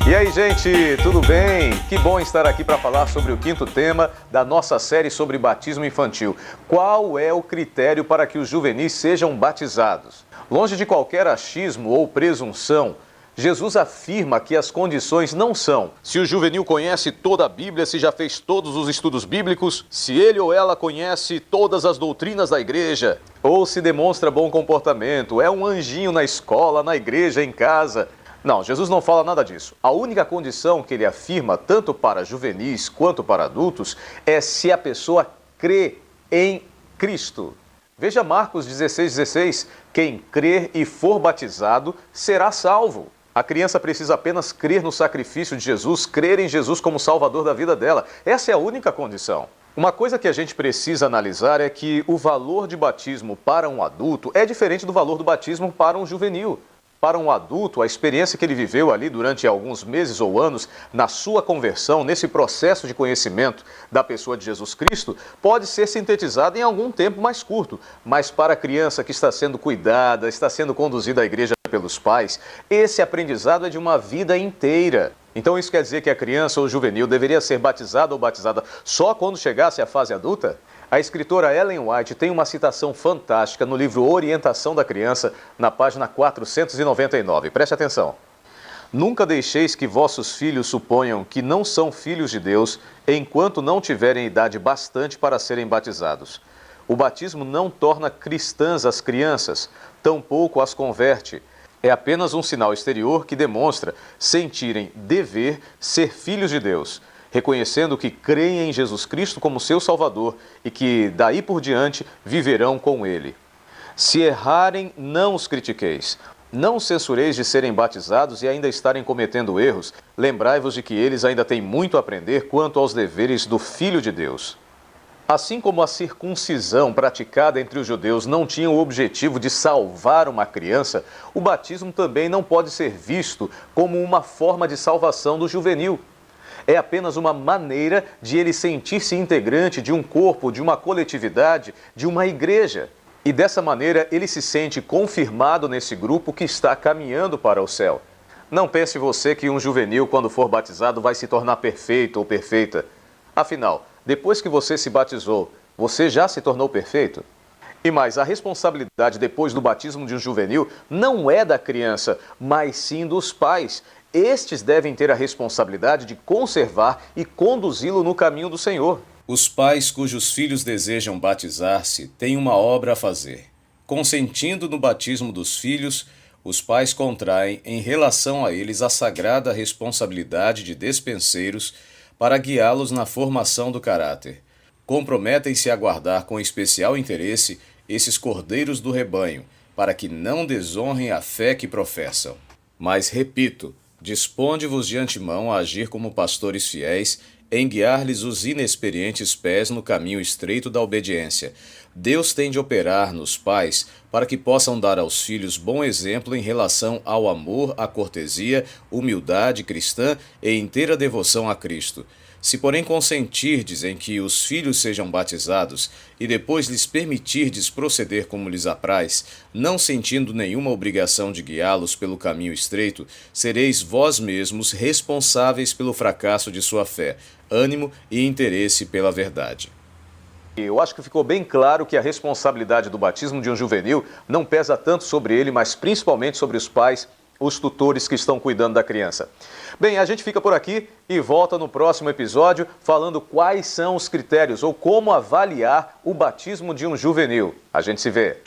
E aí, gente, tudo bem? Que bom estar aqui para falar sobre o quinto tema da nossa série sobre batismo infantil. Qual é o critério para que os juvenis sejam batizados? Longe de qualquer achismo ou presunção, Jesus afirma que as condições não são se o juvenil conhece toda a Bíblia, se já fez todos os estudos bíblicos, se ele ou ela conhece todas as doutrinas da igreja, ou se demonstra bom comportamento, é um anjinho na escola, na igreja, em casa. Não, Jesus não fala nada disso. A única condição que ele afirma, tanto para juvenis quanto para adultos, é se a pessoa crê em Cristo. Veja Marcos 16:16. Quem crer e for batizado será salvo. A criança precisa apenas crer no sacrifício de Jesus, crer em Jesus como Salvador da vida dela. Essa é a única condição. Uma coisa que a gente precisa analisar é que o valor de batismo para um adulto é diferente do valor do batismo para um juvenil. Para um adulto, a experiência que ele viveu ali durante alguns meses ou anos na sua conversão, nesse processo de conhecimento da pessoa de Jesus Cristo, pode ser sintetizada em algum tempo mais curto. Mas para a criança que está sendo cuidada, está sendo conduzida à igreja pelos pais, esse aprendizado é de uma vida inteira. Então isso quer dizer que a criança ou juvenil deveria ser batizada ou batizada só quando chegasse à fase adulta? A escritora Ellen White tem uma citação fantástica no livro Orientação da Criança, na página 499. Preste atenção. Nunca deixeis que vossos filhos suponham que não são filhos de Deus, enquanto não tiverem idade bastante para serem batizados. O batismo não torna cristãs as crianças, tampouco as converte. É apenas um sinal exterior que demonstra sentirem dever ser filhos de Deus, reconhecendo que creem em Jesus Cristo como seu Salvador e que, daí por diante, viverão com Ele. Se errarem, não os critiqueis. Não os censureis de serem batizados e ainda estarem cometendo erros. Lembrai-vos de que eles ainda têm muito a aprender quanto aos deveres do Filho de Deus. Assim como a circuncisão praticada entre os judeus não tinha o objetivo de salvar uma criança, o batismo também não pode ser visto como uma forma de salvação do juvenil. É apenas uma maneira de ele sentir-se integrante de um corpo, de uma coletividade, de uma igreja. E dessa maneira ele se sente confirmado nesse grupo que está caminhando para o céu. Não pense você que um juvenil, quando for batizado, vai se tornar perfeito ou perfeita. Afinal, depois que você se batizou, você já se tornou perfeito? E mais, a responsabilidade depois do batismo de um juvenil não é da criança, mas sim dos pais. Estes devem ter a responsabilidade de conservar e conduzi-lo no caminho do Senhor. Os pais cujos filhos desejam batizar-se têm uma obra a fazer. Consentindo no batismo dos filhos, os pais contraem em relação a eles a sagrada responsabilidade de despenseiros para guiá-los na formação do caráter. Comprometem-se a guardar com especial interesse esses cordeiros do rebanho, para que não desonrem a fé que professam. Mas, repito, disponde-vos de antemão a agir como pastores fiéis, em guiar-lhes os inexperientes pés no caminho estreito da obediência. Deus tem de operar nos pais para que possam dar aos filhos bom exemplo em relação ao amor, à cortesia, humildade cristã e inteira devoção a Cristo. Se, porém, consentirdes em que os filhos sejam batizados e depois lhes permitirdes proceder como lhes apraz, não sentindo nenhuma obrigação de guiá-los pelo caminho estreito, sereis vós mesmos responsáveis pelo fracasso de sua fé, ânimo e interesse pela verdade. Eu acho que ficou bem claro que a responsabilidade do batismo de um juvenil não pesa tanto sobre ele, mas principalmente sobre os pais, os tutores que estão cuidando da criança. Bem, a gente fica por aqui e volta no próximo episódio falando quais são os critérios ou como avaliar o batismo de um juvenil. A gente se vê.